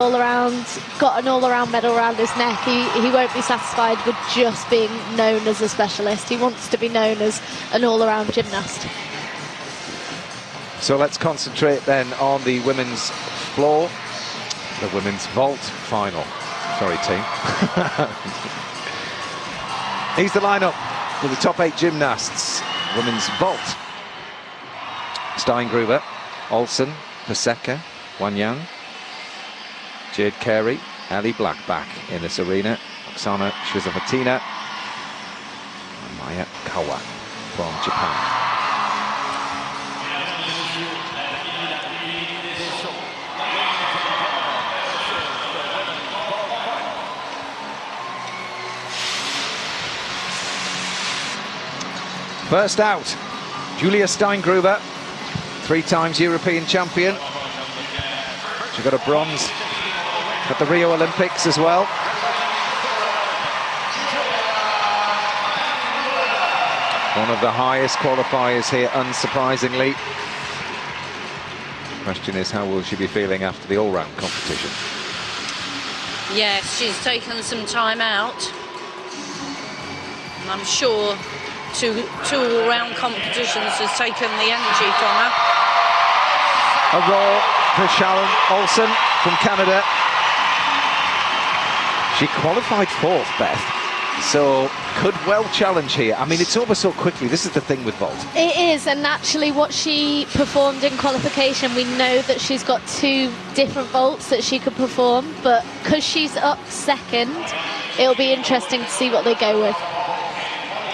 all-around, got an all-around medal around his neck. He won't be satisfied with just being known as a specialist. He wants to be known as an all-around gymnast. So let's concentrate then on the women's floor, the women's vault final. Sorry, team. Here's the lineup for the top 8 gymnasts. Women's vault: Steingruber, Olsen, Paseka, Wanyang, Jade Carey, Ali Black back in this arena, Oksana Shizovatina, and Maya Kawa from Japan. First out, Julia Steingruber, 3 times European champion. She got a bronze at the Rio Olympics as well. One of the highest qualifiers here, unsurprisingly. The question is, how will she be feeling after the all-round competition? Yes, she's taken some time out. And I'm sure two all-round competitions has taken the energy from her. A roar for Sharon Olsen from Canada. She qualified 4th, Beth, so could well challenge here. I mean, it's over so quickly. This is the thing with vault. It is, and actually what she performed in qualification, we know that she's got 2 different vaults that she could perform, but because she's up 2nd, it'll be interesting to see what they go with.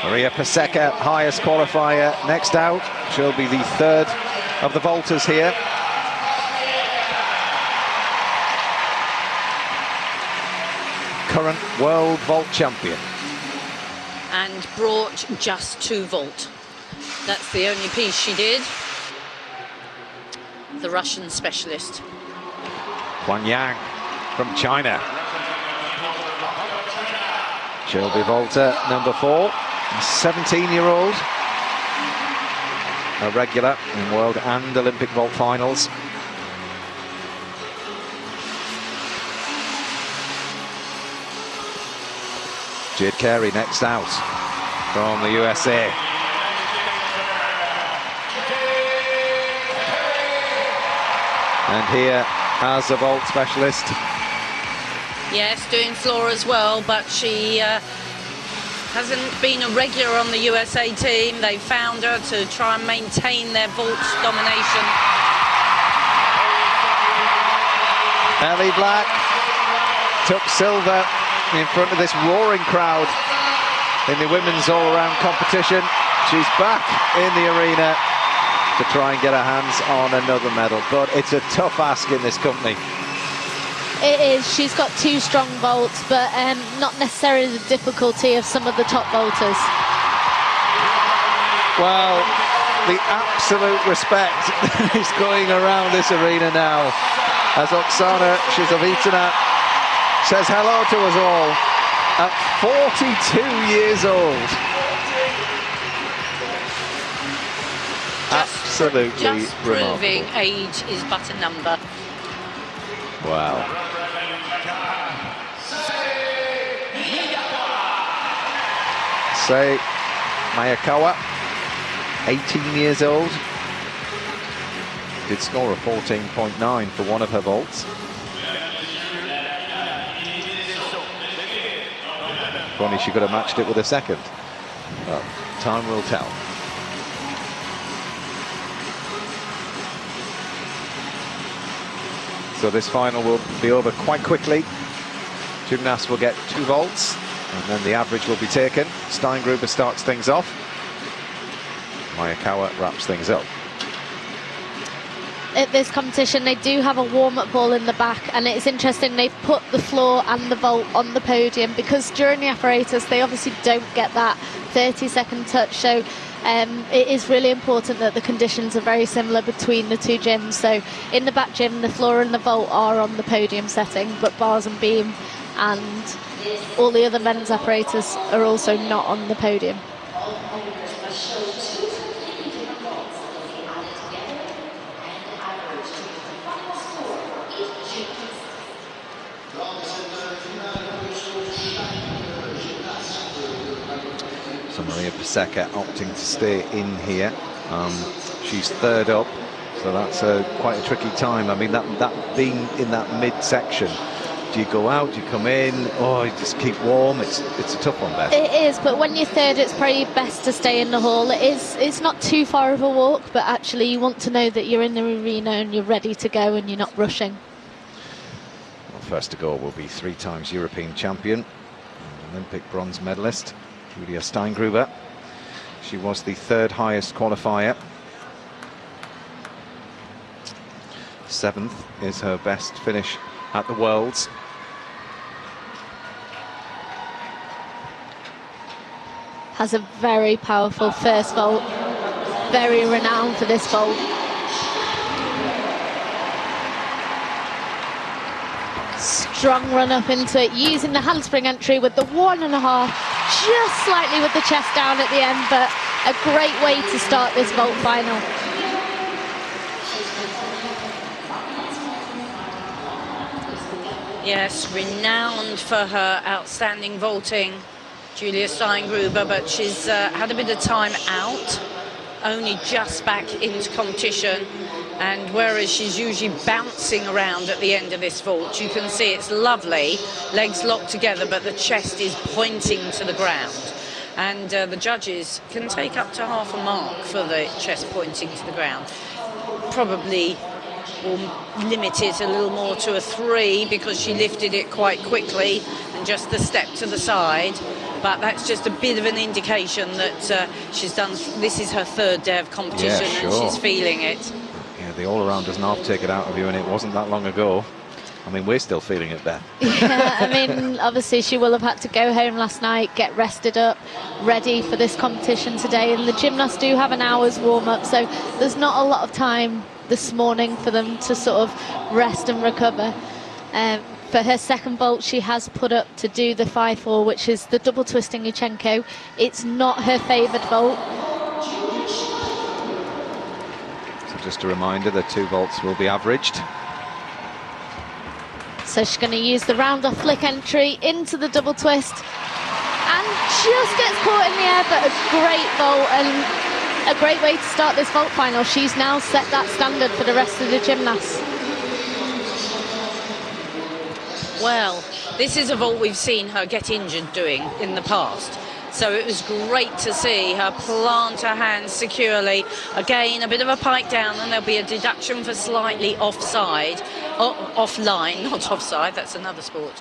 Maria Paseka, highest qualifier. Next out, she'll be the 3rd of the vaulters here. Current world vault champion. And brought just 2 vault. That's the only piece she did. The Russian specialist. Wanyang from China. She'll be vaulter number 4. 17-year-old. A regular in world and Olympic vault finals. Jade Carey next out from the USA. And here as a vault specialist. Yes, doing floor as well, but she hasn't been a regular on the USA team. They found her to try and maintain their vault domination. Ali Black took silver in front of this roaring crowd in the women's all-around competition. She's back in the arena to try and get her hands on another medal, but it's a tough ask in this company. It is. She's got 2 strong vaults, but not necessarily the difficulty of some of the top vaulters. Well, the absolute respect is going around this arena now as Oksana Shizovatina says hello to us all at 42 years old. Absolutely just proving remarkable. age is but a number. Wow. Say Mayakawa, 18 years old. Did score a 14.9 for one of her vaults. Funny, she could have matched it with a 2nd. Well, time will tell. So this final will be over quite quickly. Gymnasts will get 2 vaults, and then the average will be taken. Steingruber starts things off. Mayakawa wraps things up. At this competition, they do have a warm-up ball in the back, and it's interesting they've put the floor and the vault on the podium, because during the apparatus they obviously don't get that 30-second touch, so it is really important that the conditions are very similar between the 2 gyms. So in the back gym, the floor and the vault are on the podium setting, but bars and beam and all the other men's apparatus are also not on the podium. So Maria Paseka opting to stay in here. She's third up, so that's quite a tricky time. I mean, that being in that midsection, do you go out, do you come in, or you just keep warm? It's a tough one, Beth. It is, but when you're third, it's probably best to stay in the hall. It's not too far of a walk, but actually you want to know that you're in the arena and you're ready to go and you're not rushing. Well, first to go will be 3 times European champion and Olympic bronze medalist, Julia Steingruber. She was the 3rd highest qualifier. 7th is her best finish at the Worlds. Has a very powerful first vault, very renowned for this vault. Strong run up into it, using the handspring entry with the 1.5, just slightly with the chest down at the end, but a great way to start this vault final. Yes, renowned for her outstanding vaulting, Julia Steingruber, but she's had a bit of time out, only just back into competition, and whereas she's usually bouncing around at the end of this vault, you can see it's lovely, legs locked together, but the chest is pointing to the ground. And the judges can take up to half a mark for the chest pointing to the ground. Probably will limit it a little more to a 3 because she lifted it quite quickly and just the step to the side. But that's just a bit of an indication that she's done. This is her 3rd day of competition, yeah, sure. And she's feeling it. Yeah, the all-around doesn't half take it out of you, and it wasn't that long ago. I mean, we're still feeling it, Beth. Yeah, I mean, obviously she will have had to go home last night, get rested up, ready for this competition today. And the gymnasts do have an hour's warm-up, so there's not a lot of time this morning for them to sort of rest and recover. For her second vault, she has put up to do the 5-4, which is the double twisting Yurchenko. It's not her favoured vault. So just a reminder, the 2 vaults will be averaged. So she's going to use the round off flick entry into the double twist and just gets caught in the air, but a great vault and a great way to start this vault final. She's now set that standard for the rest of the gymnasts. Well, this is a vault we've seen her get injured doing in the past. So it was great to see her plant her hands securely. Again, a bit of a pike down, and there'll be a deduction for slightly offside. Offline, not offside, that's another sport.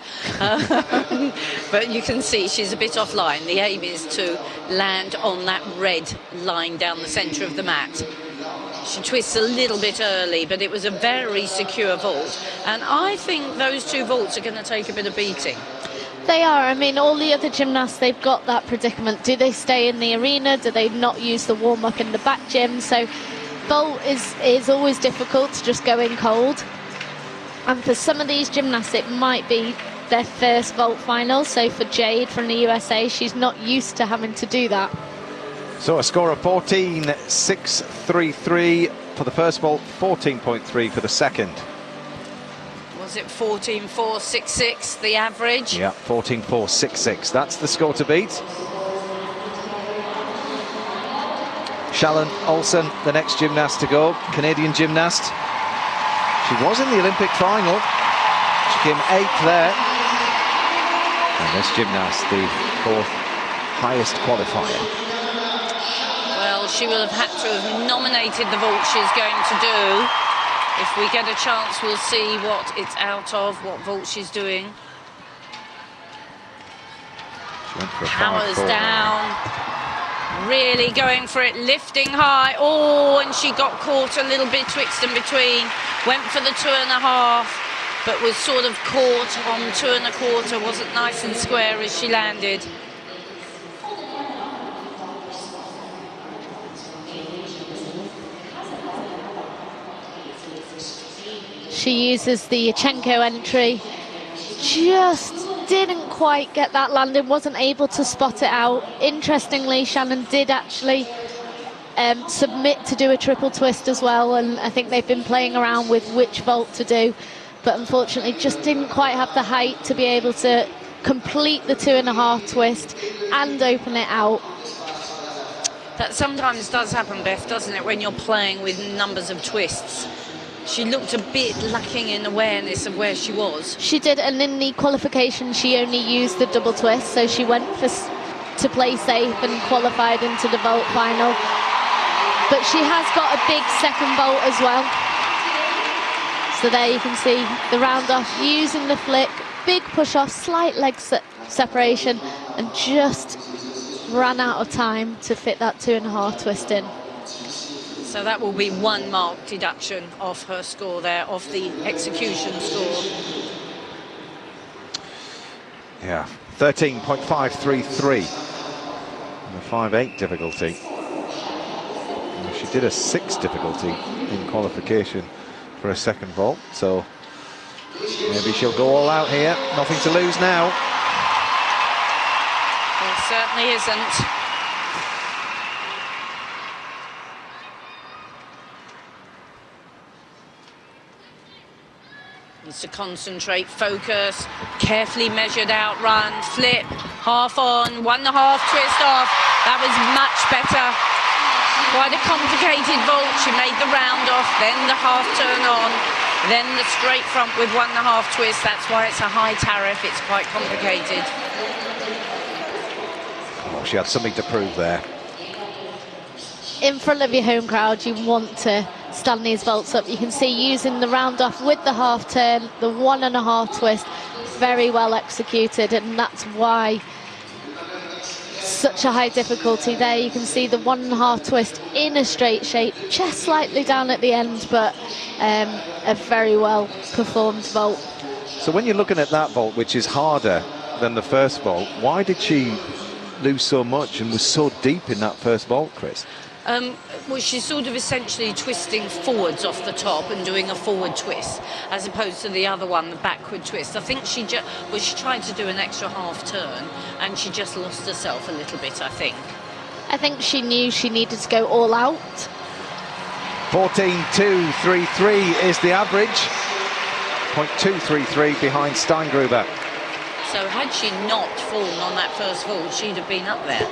But you can see she's a bit offline. The aim is to land on that red line down the centre of the mat. She twists a little bit early, but it was a very secure vault. And I think those 2 vaults are going to take a bit of beating. They are. I mean, all the other gymnasts, they've got that predicament. Do they stay in the arena? Do they not use the warm-up in the back gym? So vault is always difficult to just go in cold. And for some of these gymnasts, it might be their first vault final. So for Jade from the USA, she's not used to having to do that. So a score of 14.633 for the first vault, 14.3 for the second. Was it 14.466, the average? Yeah, 14.466. That's the score to beat. Shalon Olsen, the next gymnast to go, Canadian gymnast. She was in the Olympic final. She came 8th there. And this gymnast, the 4th highest qualifier. Well, she will have had to have nominated the vault she's going to do. If we get a chance, we'll see what it's out of, what vault she's doing. She went for a Powers 5-4 down. Really going for it, lifting high. Oh, and she got caught a little bit twixt and between. Went for the 2.5, but was sort of caught on 2.25. Wasn't nice and square as she landed. She uses the Yurchenko entry, just didn't quite get that landing, wasn't able to spot it out. Interestingly, Shannon did actually submit to do a triple twist as well, and I think they've been playing around with which vault to do. but unfortunately just didn't quite have the height to be able to complete the 2.5 twist and open it out. That sometimes does happen, Beth, doesn't it, when you're playing with numbers of twists? She looked a bit lacking in awareness of where she was. She did, and in the qualification she only used the double twist, so she went to play safe and qualified into the vault final. But she has got a big second vault as well. So there you can see the round off using the flick, big push off, slight leg separation, and just ran out of time to fit that 2.5 twist in. So that will be 1 mark deduction off her score there, off the execution score. Yeah, 13.533. The 5.8 difficulty. She did a 6 difficulty in qualification for a second vault, so maybe she'll go all out here. Nothing to lose now. There certainly isn't. Needs to concentrate, focus, carefully measured out run, flip, half on, 1.5 twist off. That was much better. Quite a complicated vault. She made the round off, then the half turn on, then the straight front with 1.5 twist. That's why it's a high tariff. It's quite complicated. Oh, she had something to prove there. In front of your home crowd, you want to stand these vaults up. You can see using the round off with the half turn, the 1.5 twist, very well executed, and that's why such a high difficulty there. You can see the 1.5 twist in a straight shape, just slightly down at the end, but a very well performed vault. So when you're looking at that vault, which is harder than the first vault, why did she lose so much and was so deep in that first vault, Chris? Well, she's sort of essentially twisting forwards off the top and doing a forward twist, as opposed to the other one, the backward twist. I think she tried to do an extra half turn, and she just lost herself a little bit, I think. I think she knew she needed to go all out. 14.233 is the average. 0.233 behind Steingruber. So had she not fallen on that first vault, she'd have been up there.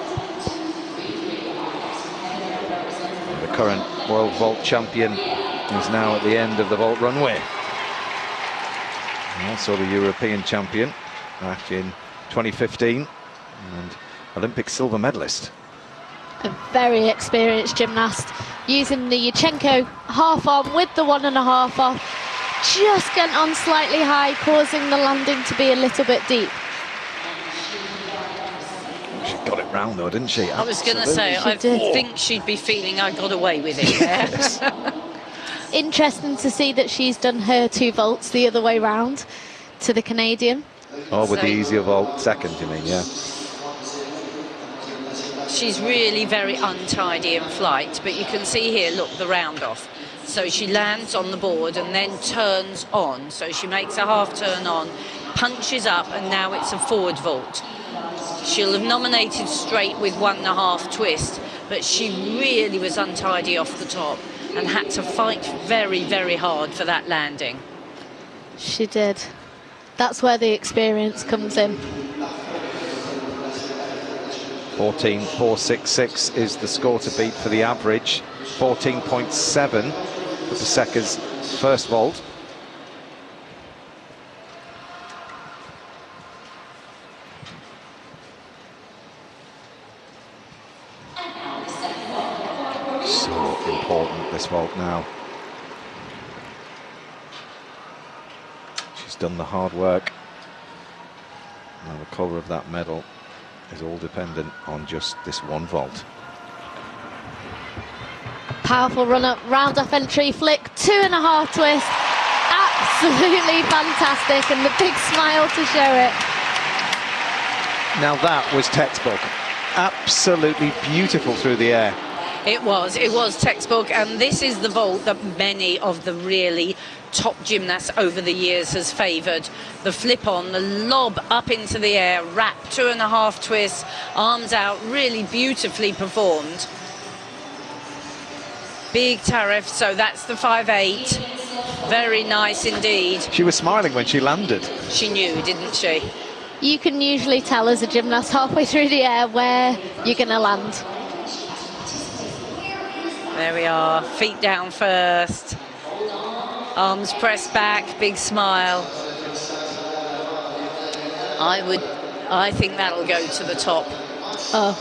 The current world vault champion is now at the end of the vault runway. And also the European champion back in 2015 and Olympic silver medalist. A very experienced gymnast, using the Yurchenko half on with the 1.5 off, just getting on slightly high, causing the landing to be a little bit deep. She got it round though, didn't she? I was going to say, I think she'd be feeling I got away with it there. Interesting to see that she's done her 2 vaults the other way round to the Canadian. Oh, with the easier vault second, you mean, yeah. She's really very untidy in flight, but you can see here, look, the round off. So she lands on the board and then turns on. So she makes a half turn on, punches up, and now it's a forward vault. She'll have nominated straight with 1.5 twist, but she really was untidy off the top and had to fight very, very hard for that landing. She did. That's where the experience comes in. 14.466 is the score to beat for the average. 14.7 for Paseka's first vault. So important, this vault now. She's done the hard work. Now the colour of that medal is all dependent on just this one vault. Powerful run up, round off entry, flick, 2.5 twist. Absolutely fantastic, and the big smile to show it. Now that was textbook. Absolutely beautiful through the air. It was textbook, and this is the vault that many of the really top gymnasts over the years has favoured. The flip on, the lob up into the air, wrap, 2.5 twists, arms out, really beautifully performed. Big tariff, so that's the 5.8. Very nice indeed. She was smiling when she landed. She knew, didn't she? You can usually tell as a gymnast halfway through the air where you're going to land. There we are, feet down first. Arms pressed back, big smile. I think that'll go to the top. Oh,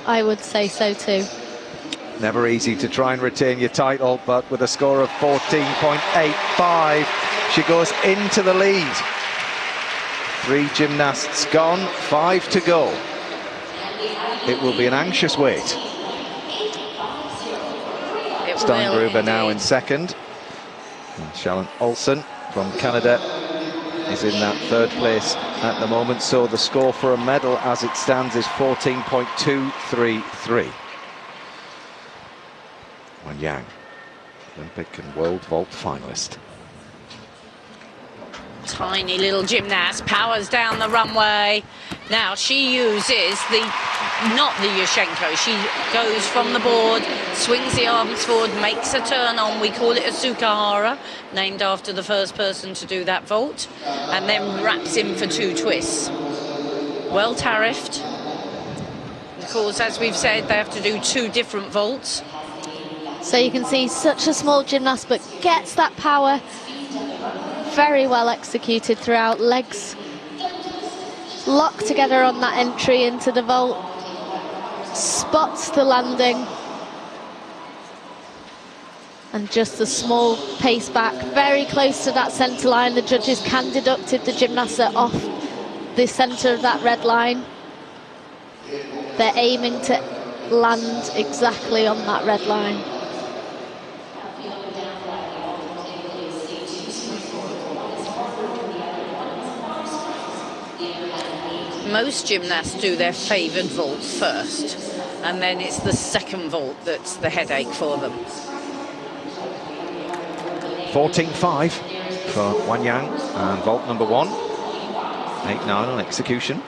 I would say so too. Never easy to try and retain your title, but with a score of 14.85, she goes into the lead. 3 gymnasts gone, 5 to go. It will be an anxious wait. Steingruber now in second. And Shalon Olsen from Canada is in that 3rd place at the moment. So the score for a medal as it stands is 14.233. Wan Yang, Olympic and World Vault finalist. Tiny little gymnast, powers down the runway. Now she uses not the Yushchenko. She goes from the board, swings the arms forward, makes a turn on. We call it a Sukahara, named after the first person to do that vault, and then wraps in for 2 twists. Well tariffed. Of course, as we've said, they have to do 2 different vaults. So you can see such a small gymnast, but gets that power. Very well executed throughout. Legs locked together on that entry into the vault. Spots the landing. And just a small pace back, very close to that centre line. The judges can deduct if the gymnasts are off the centre of that red line. They're aiming to land exactly on that red line. Most gymnasts do their favoured vault first, and then it's the second vault that's the headache for them. 14.5 for Wan Yang and vault number 1. 8-9 on execution.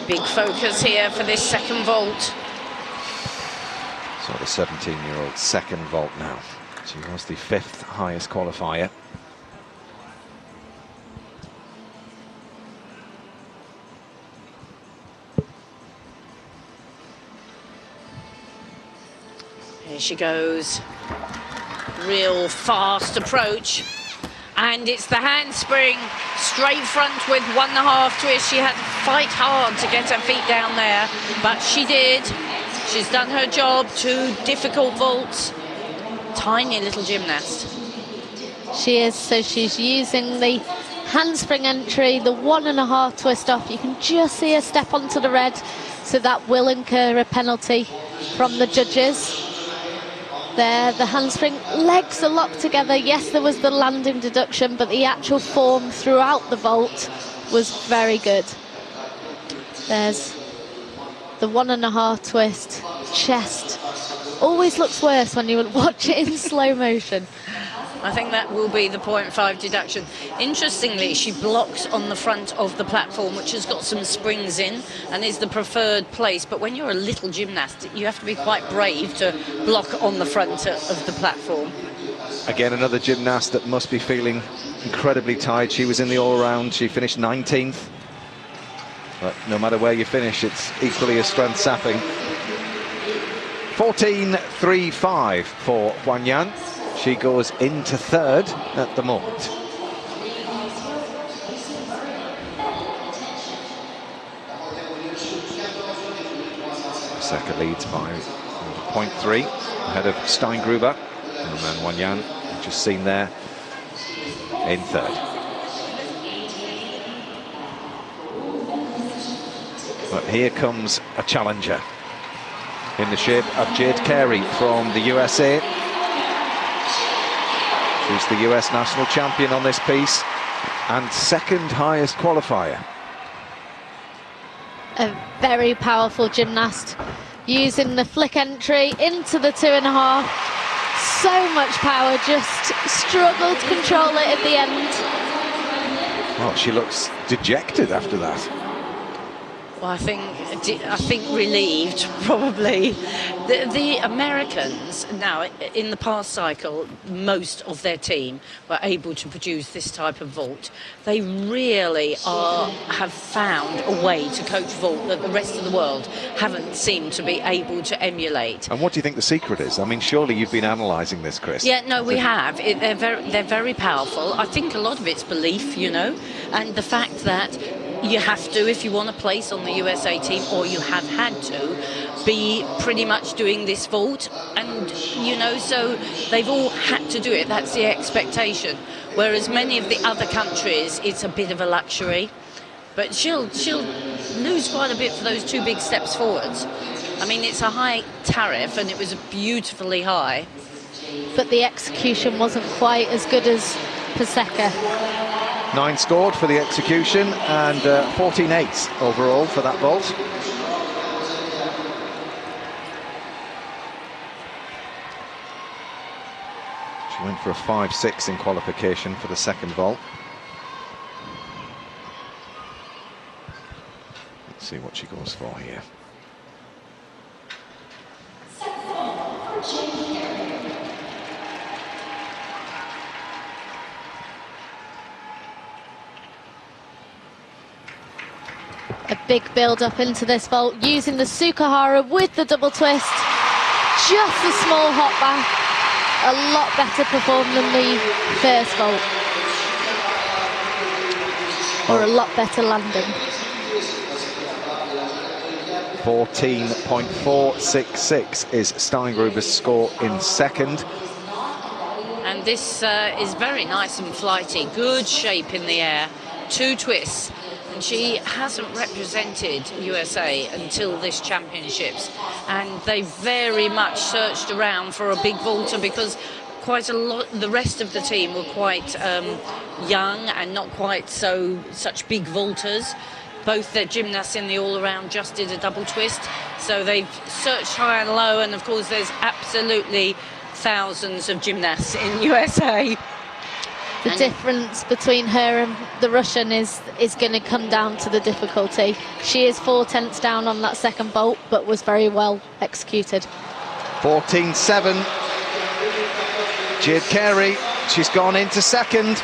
Big focus here for this second vault. So the 17-year-old second vault now. She was the 5th highest qualifier. Here she goes. Real fast approach. And it's the handspring, straight front with 1.5 twist. She had to fight hard to get her feet down there, but she did. She's done her job. 2 difficult vaults. Tiny little gymnast. She is, so she's using the handspring entry, the 1.5 twist off. You can just see her step onto the red, so that will incur a penalty from the judges. There, the handspring, legs are locked together. Yes, there was the landing deduction, but the actual form throughout the vault was very good. There's the 1.5 twist, chest. Always looks worse when you watch it in slow motion. I think that will be the 0.5 deduction. Interestingly, she blocks on the front of the platform, which has got some springs in and is the preferred place. But when you're a little gymnast, you have to be quite brave to block on the front of the platform. Again, another gymnast that must be feeling incredibly tired. She was in the all-round. She finished 19th. But no matter where you finish, it's equally a strength sapping. 14.35 for Wan Yang. She goes into 3rd at the moment. Seka leads by 0.3 ahead of Steingruber, and then Wan Yang, just seen there, in 3rd. But here comes a challenger in the shape of Jade Carey from the USA. She's the US national champion on this piece and 2nd highest qualifier. A very powerful gymnast, using the flick entry into the 2.5. So much power, just struggled to control it at the end. Well, she looks dejected after that. Well, I think relieved, probably. The Americans, now, in the past cycle, most of their team were able to produce this type of vault. They really have found a way to coach vault that the rest of the world haven't seemed to be able to emulate. And what do you think the secret is? I mean, surely you've been analysing this, Chris. Yeah, no, we have. They're very powerful. I think a lot of it's belief, you know, and the fact that you have to, if you want a place on the USA team, or you have had to, be pretty much doing this vault. And, you know, so they've all had to do it. That's the expectation. Whereas many of the other countries, it's a bit of a luxury. But she'll lose quite a bit for those 2 big steps forwards. I mean, it's a high tariff, and it was beautifully high. But the execution wasn't quite as good as Paseka. 9 scored for the execution and 14-8 overall for that vault. She went for a 5-6 in qualification for the second vault. Let's see what she goes for here. A big build-up into this vault, using the Sukahara with the double twist. Just a small hop back. A lot better performed than the first vault. Or a lot better landing. 14.466 is Steingruber's score in second. And this is very nice and flighty. Good shape in the air. 2 twists. And she hasn't represented USA until this championships, and they very much searched around for a big vaulter, because quite a lot, the rest of the team were quite young and not quite such big vaulters. Both their gymnasts in the all-around just did a double twist, so they've searched high and low, and of course there's absolutely thousands of gymnasts in USA. The difference between her and the Russian is going to come down to the difficulty. She is 4 tenths down on that second vault, but was very well executed. 14-7. Jade Carey, she's gone into second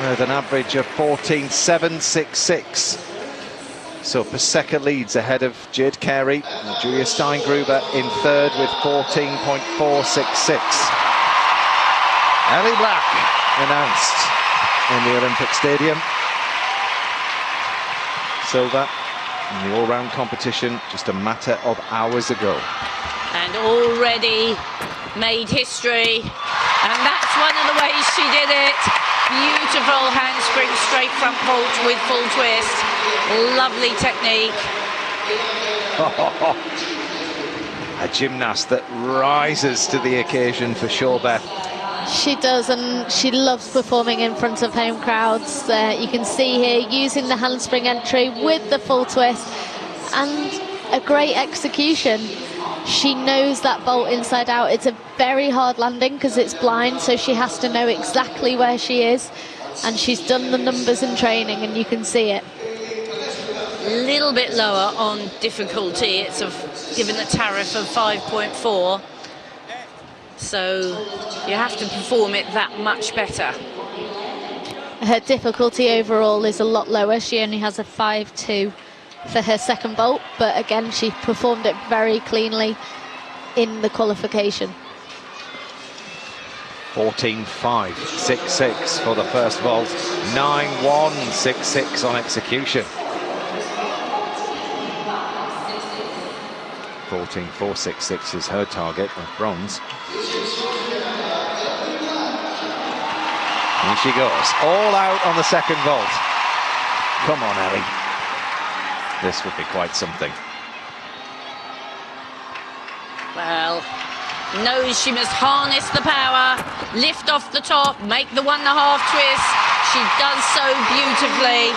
with an average of 14.766. So Paseka leads ahead of Jade Carey. Julia Steingruber in third with 14.466. Ellie Black announced in the Olympic Stadium. Silver in the all-round competition just a matter of hours ago. And already made history. And that's one of the ways she did it. Beautiful handspring straight front vault with full twist. Lovely technique. A gymnast that rises to the occasion for sure, Beth. She does, and she loves performing in front of home crowds. You can see here using the handspring entry with the full twist and a great execution. She knows that vault inside out. It's a very hard landing because it's blind, so she has to know exactly where she is, and she's done the numbers in training, and you can see it. A little bit lower on difficulty. It's given a tariff of 5.4. So you have to perform it that much better. Her difficulty overall is a lot lower. She only has a 5.2 for her second vault, but again, she performed it very cleanly in the qualification. 14.566 for the first vault, 9.166 on execution. 14.466 is her target of bronze. Here she goes, all out on the second vault. Come on, Ellie. This would be quite something. Well, knows she must harness the power, lift off the top, make the 1.5 twist. She does so beautifully.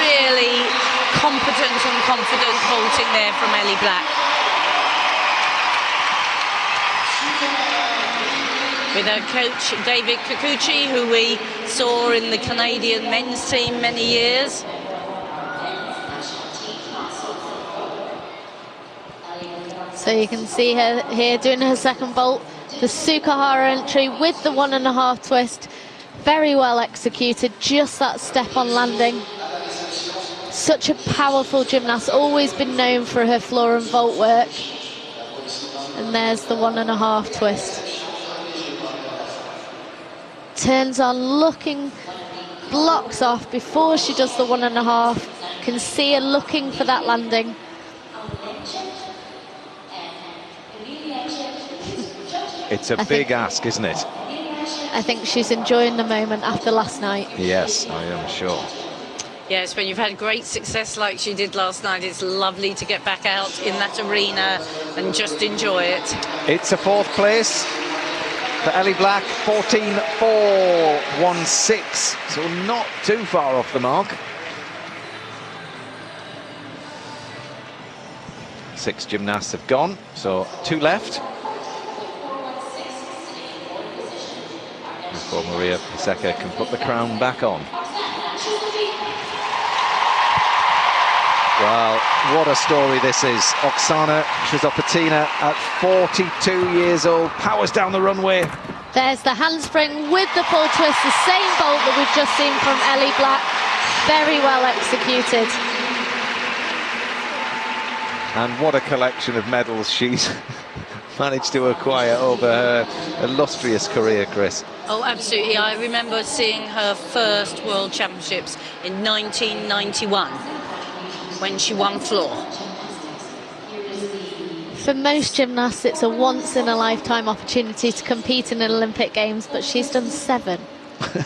Really competent and confident vaulting there from Ellie Black. With her coach, David Kikuchi, who we saw in the Canadian men's team many years. So you can see her here doing her second vault, the Sukahara entry with the 1.5 twist. Very well executed, just that step on landing. Such a powerful gymnast, always been known for her floor and vault work. And there's the 1.5 twist. Turns on, looking, blocks off before she does the 1.5. Can see her looking for that landing. It's a big ask, isn't it? I think she's enjoying the moment after last night. Yes, I am sure. Yes, when you've had great success like she did last night, it's lovely to get back out in that arena and just enjoy it. It's a 4th place for Ellie Black, 14.416, so not too far off the mark. 6 gymnasts have gone, so 2 left. Before Maria Paseka can put the crown back on. Well, what a story this is. Oksana Shizopatina at 42 years old, powers down the runway. There's the handspring with the full twist, the same vault that we've just seen from Ellie Black. Very well executed. And what a collection of medals she's managed to acquire over her illustrious career, Chris. Oh, absolutely. I remember seeing her first World Championships in 1991 when she won floor. For most gymnasts, it's a once-in-a-lifetime opportunity to compete in an Olympic Games, but she's done 7.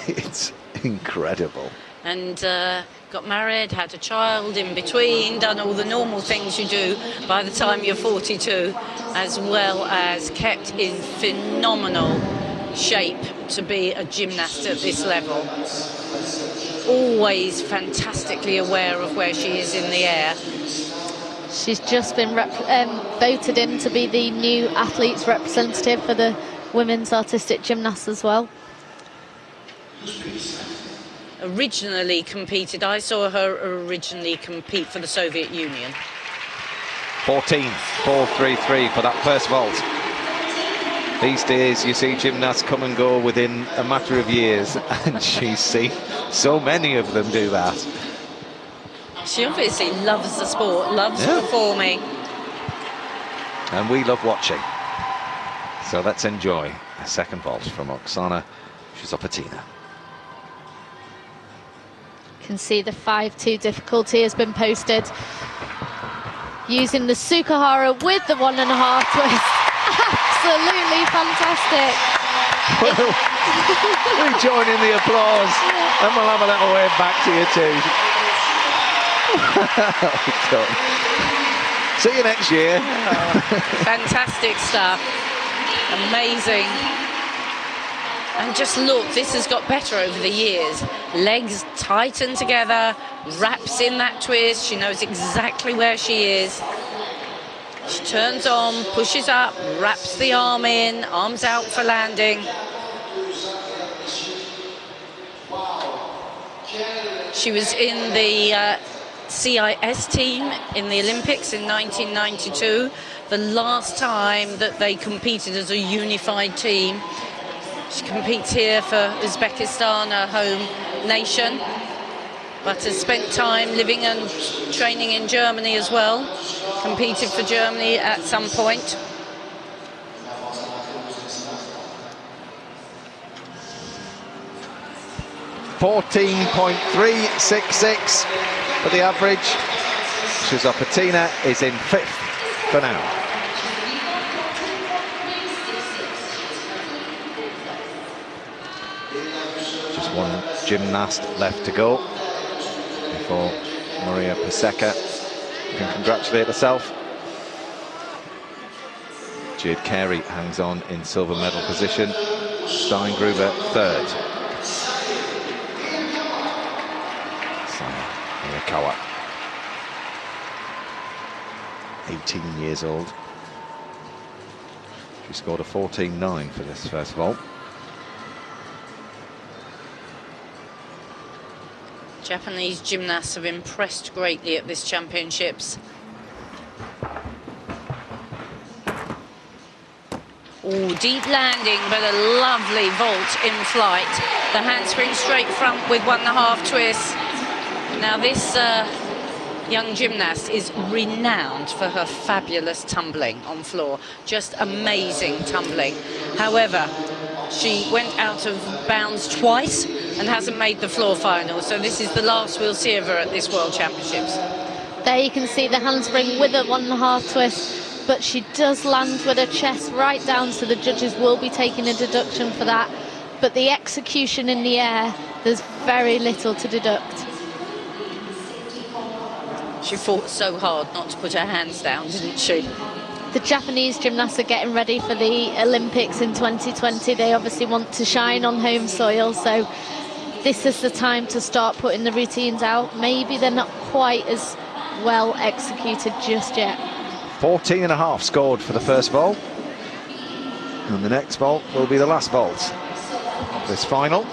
It's incredible. And got married, had a child in between, done all the normal things you do by the time you're 42, as well as kept in phenomenal shape to be a gymnast at this level. Always fantastically aware of where she is in the air. She's just been voted in to be the new athletes representative for the women's artistic gymnasts as well. Originally competed, I saw her originally compete for the Soviet Union. 14.433 for that first vault. These days you see gymnasts come and go within a matter of years, and she's seen so many of them do that. She obviously loves the sport, loves performing. And we love watching. So let's enjoy a second vault from Oksana Shizopatina. You can see the 5-2 difficulty has been posted. Using the Sukahara with the 1.5 twist. Absolutely fantastic. Well, we join in the applause, and we'll have a little wave back to you too. See you next year. Oh, fantastic stuff. Amazing. And just look, this has got better over the years. Legs tighten together, wraps in that twist. She knows exactly where she is. She turns on, pushes up, wraps the arm in, arms out for landing. She was in the CIS team in the Olympics in 1992, the last time that they competed as a unified team. She competes here for Uzbekistan, her home nation, but has spent time living and training in Germany as well. Competed for Germany at some point. .366 for the average. Shizopatina is in 5th for now. Just one gymnast left to go before Maria Paseka can congratulate herself. Jade Carey hangs on in silver medal position. Steingruber 3rd. Miyakawa, 18 years old. She scored a 14.9 for this first vault. Japanese gymnasts have impressed greatly at this championships. Oh, deep landing, but a lovely vault in flight. The handspring straight front with 1.5 twists. Now this young gymnast is renowned for her fabulous tumbling on floor. Just amazing tumbling. However, she went out of bounds twice and hasn't made the floor final. So this is the last we'll see of her at this World Championships. There you can see the handspring with a 1.5 twist, but she does land with her chest right down, so the judges will be taking a deduction for that. But the execution in the air, there's very little to deduct. She fought so hard not to put her hands down, didn't she? The Japanese gymnasts are getting ready for the Olympics in 2020. They obviously want to shine on home soil, so this is the time to start putting the routines out. Maybe they're not quite as well executed just yet. 14.5 scored for the first vault, and the next vault will be the last vault of this final.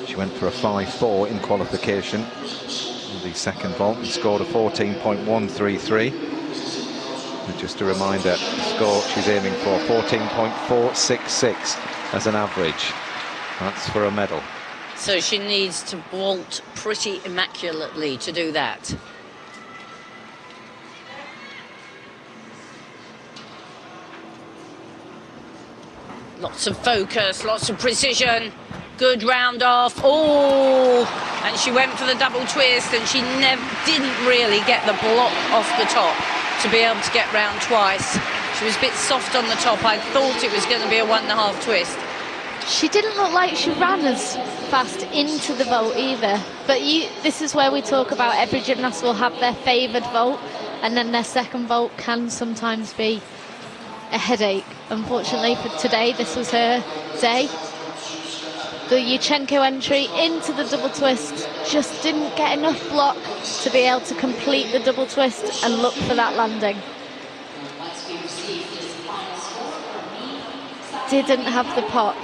She went for a 5.4 in qualification in the second vault and scored a 14.133. And just a reminder, the score she's aiming for 14.466 as an average. That's for a medal. So she needs to vault pretty immaculately to do that. Lots of focus, lots of precision. Good round off. Oh, and she went for the double twist, and she didn't really get the block off the top to be able to get round twice. She was a bit soft on the top. I thought it was going to be a 1.5 twist. She didn't look like she ran as fast into the vault either. But this is where we talk about every gymnast will have their favoured vault, and then their second vault can sometimes be a headache. Unfortunately for today, this was her day. The Yurchenko entry into the double twist just didn't get enough block to be able to complete the double twist and look for that landing. Didn't have the pop.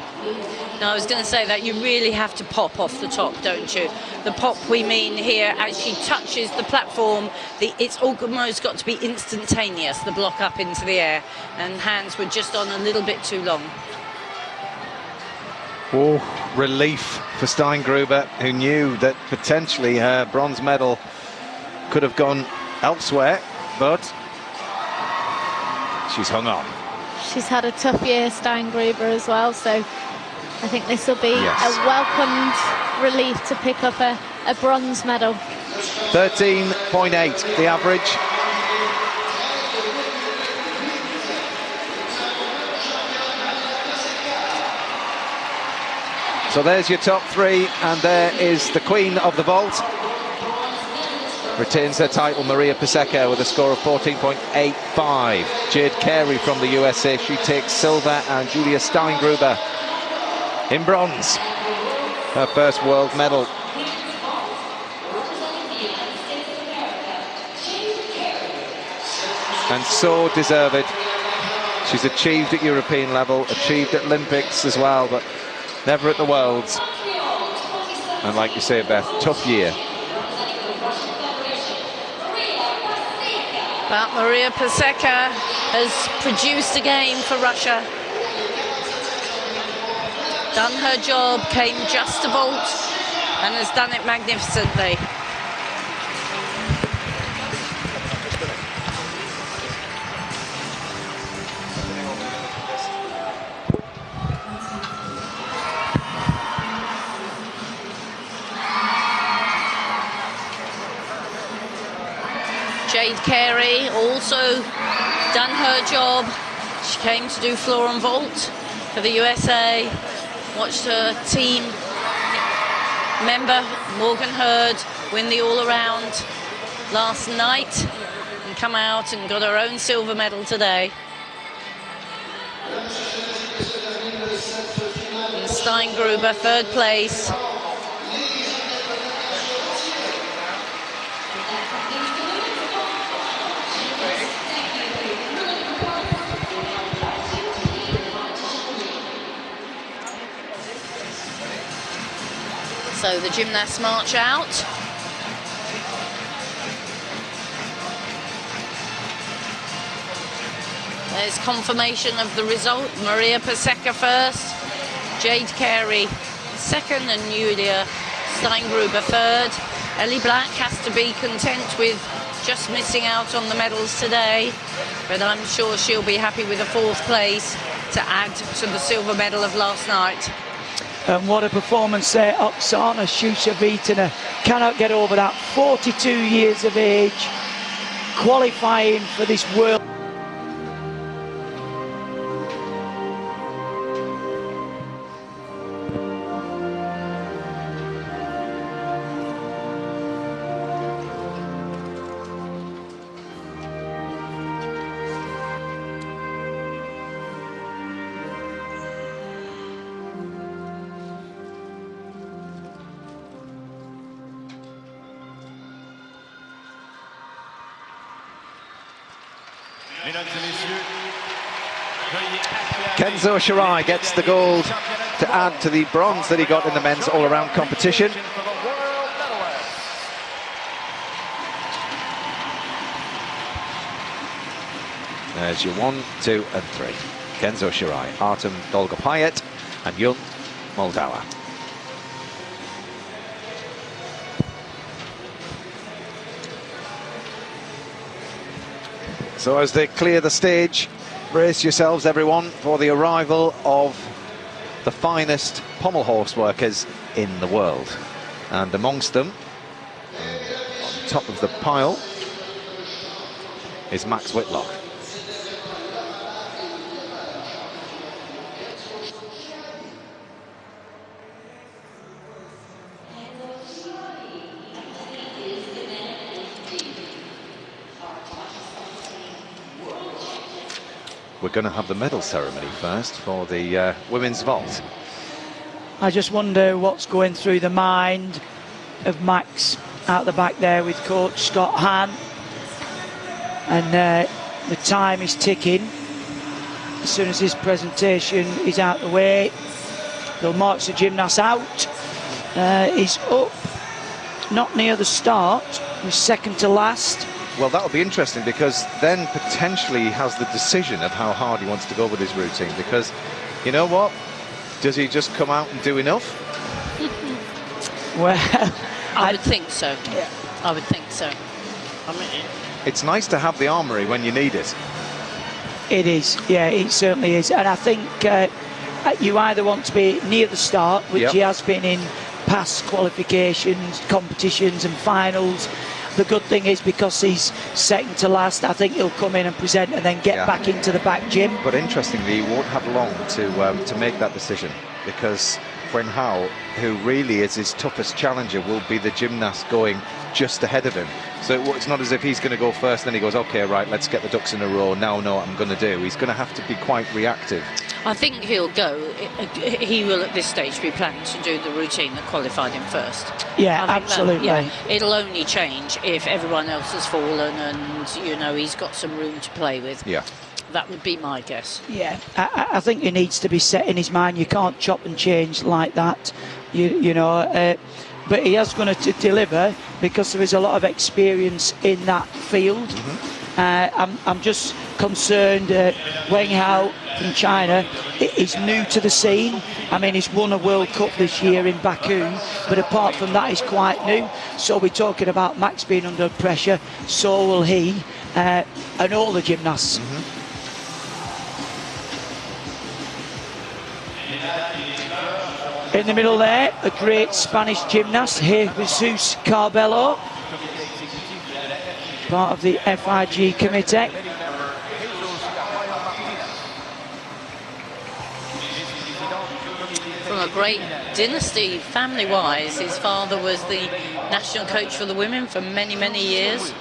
No, I was going to say that you really have to pop off the top, don't you? The pop we mean here, as she touches the platform, it's almost got to be instantaneous, the block up into the air, and hands were just on a little bit too long. Oh, relief for Steingruber, who knew that potentially her bronze medal could have gone elsewhere, but she's hung on. She's had a tough year, Steingruber, as well, so I think this will be a welcomed relief to pick up a bronze medal. 13.8, the average. So there's your top three, and there is the queen of the vault. Retains her title, Maria Paseka, with a score of 14.85. Jade Carey from the USA, she takes silver, and Julia Steingruber in bronze. Her first world medal. And so deserved. She's achieved at European level, achieved at Olympics as well, but never at the Worlds. And like you say, Beth, tough year. But Maria Paseka has produced a game for Russia. Done her job, came just a vault, and has done it magnificently. Jade Carey also done her job. She came to do floor and vault for the USA. Watched her team member Morgan Hurd win the all-around last night and come out and got her own silver medal today. And Steingruber, third place. So the gymnasts march out. There's confirmation of the result. Maria Paseka first, Jade Carey second, and Julia Steingruber third. Ellie Black has to be content with just missing out on the medals today, but I'm sure she'll be happy with a fourth place to add to the silver medal of last night. And what a performance there. Oksana Shushavitana cannot get over that. 42 years of age, qualifying for this world. Kenzo Shirai gets the gold to add to the bronze that he got in the men's all-around competition. There's your 1, 2 and 3. Kenzo Shirai, Artem Dolgopayet and Yun Moldova. So as they clear the stage, brace yourselves, everyone, for the arrival of the finest pommel horse workers in the world. And amongst them, on top of the pile, is Max Whitlock. We're going to have the medal ceremony first for the women's vault. I just wonder what's going through the mind of Max out the back there with coach Scott Hahn. And the time is ticking. As soon as his presentation is out the way, they'll march the gymnast out. He's up, not near the start. He's second to last. Well, that'll be interesting, because then potentially he has the decision of how hard he wants to go with his routine, because you know what? Does he just come out and do enough? Well, I would think so. Yeah. I would think so. I mean, it's nice to have the armoury when you need it. It is, yeah, it certainly is. And I think you either want to be near the start, which he has been in past qualifications, competitions and finals. The good thing is, because he's second to last, I think he'll come in and present and then get back into the back gym. But interestingly, he won't have long to make that decision, because Wen Hao, who really is his toughest challenger, will be the gymnast going just ahead of him. So it's not as if he's going to go first, then he goes, okay, right, let's get the ducks in a row, now know what I'm going to do. He's going to have to be quite reactive. I think he'll go. He will at this stage be planning to do the routine that qualified him first. Yeah, absolutely. It'll only change if everyone else has fallen and, you know, he's got some room to play with. Yeah. That would be my guess. Yeah, I think he needs to be set in his mind. You can't chop and change like that, you know. But he is going to deliver, because there is a lot of experience in that field. I'm just concerned Wen Hao from China is new to the scene. I mean, he's won a World Cup this year in Baku, but apart from that, he's quite new. So we're talking about Max being under pressure, so will he, and all the gymnasts. In the middle there, a great Spanish gymnast, Jesus Carbello, part of the FIG committee. From a great dynasty, family-wise. His father was the national coach for the women for many, many years.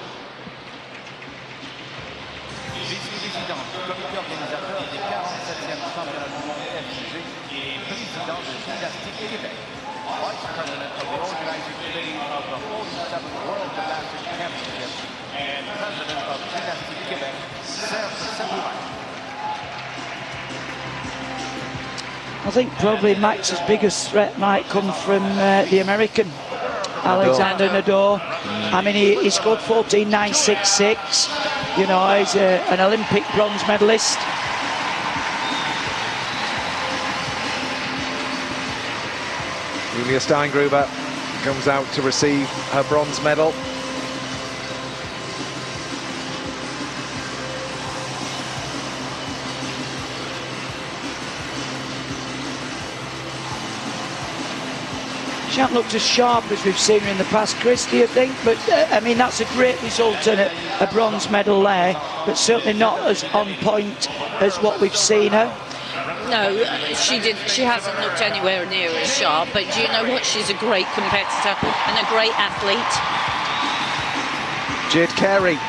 I think probably Max's biggest threat might come from the American. Alexander Nadeau. I mean, he scored 14.966. You know, he's an Olympic bronze medalist. Julia Steingruber comes out to receive her bronze medal. She hasn't looked as sharp as we've seen her in the past, Chris, do you think? But, I mean, that's a great result and a bronze medal there, but certainly not as on point as what we've seen her. No, she hasn't looked anywhere near as sharp, but do you know what? She's a great competitor and a great athlete. Jade Carey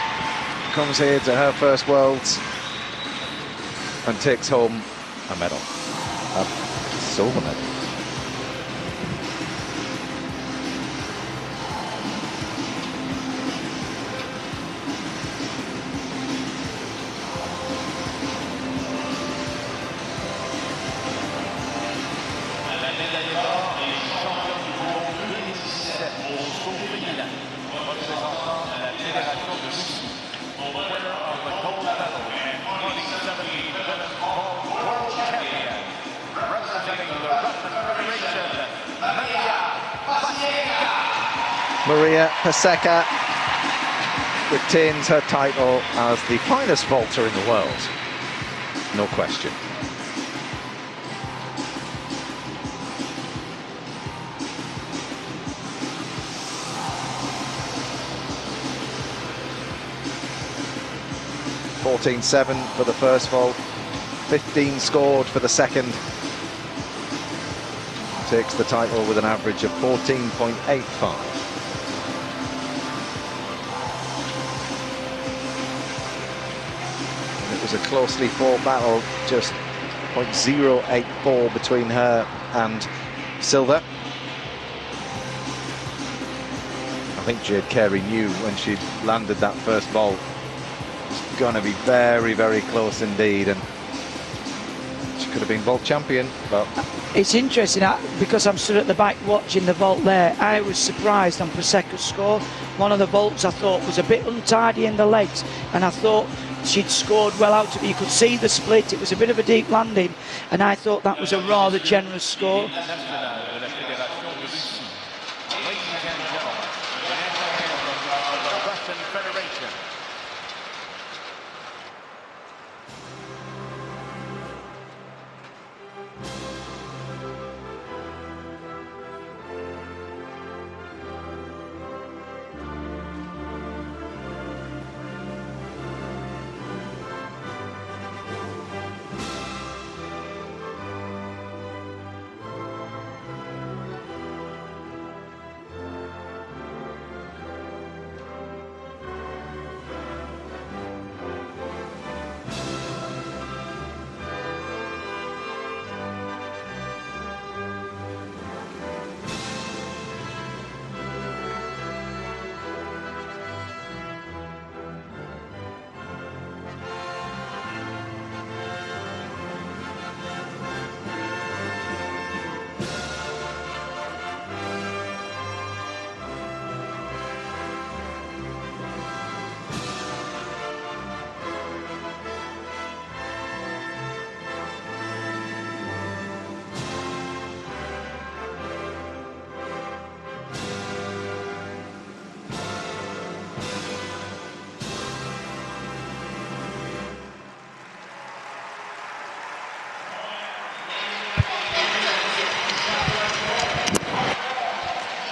comes here to her first Worlds and takes home a medal, a silver medal. Maria Paseka retains her title as the finest vaulter in the world. No question. $14.7 for the first vault, 15 scored for the second. Takes the title with an average of 14.85. It was a closely fought battle, just 0.084 between her and Silva. I think Jade Carey knew when she landed that first vault it was going to be very, very close indeed, and she could have been vault champion. But it's interesting because I'm stood at the back watching the vault there. I was surprised on Paseka's score. One of the vaults I thought was a bit untidy in the legs, and I thought she'd scored well out of it. You could see the split. It was a bit of a deep landing, and I thought that was a rather generous score.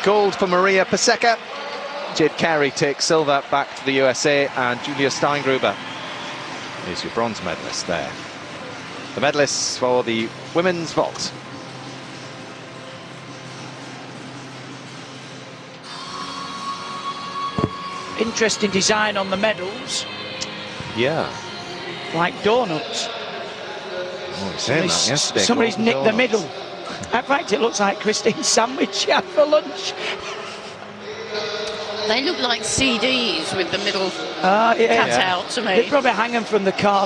Gold for Maria Paseka. Jade Carey takes silver back to the USA, and Julia Steingruber is your bronze medalist there. The medalists for the women's vault. Interesting design on the medals. Yeah. Like donuts. Oh, saying that yesterday. Somebody's nicked the middle. In fact, it looks like Christine's sandwich she had for lunch. They look like CDs with the middle yeah. cut out to me. They probably hang them from the car.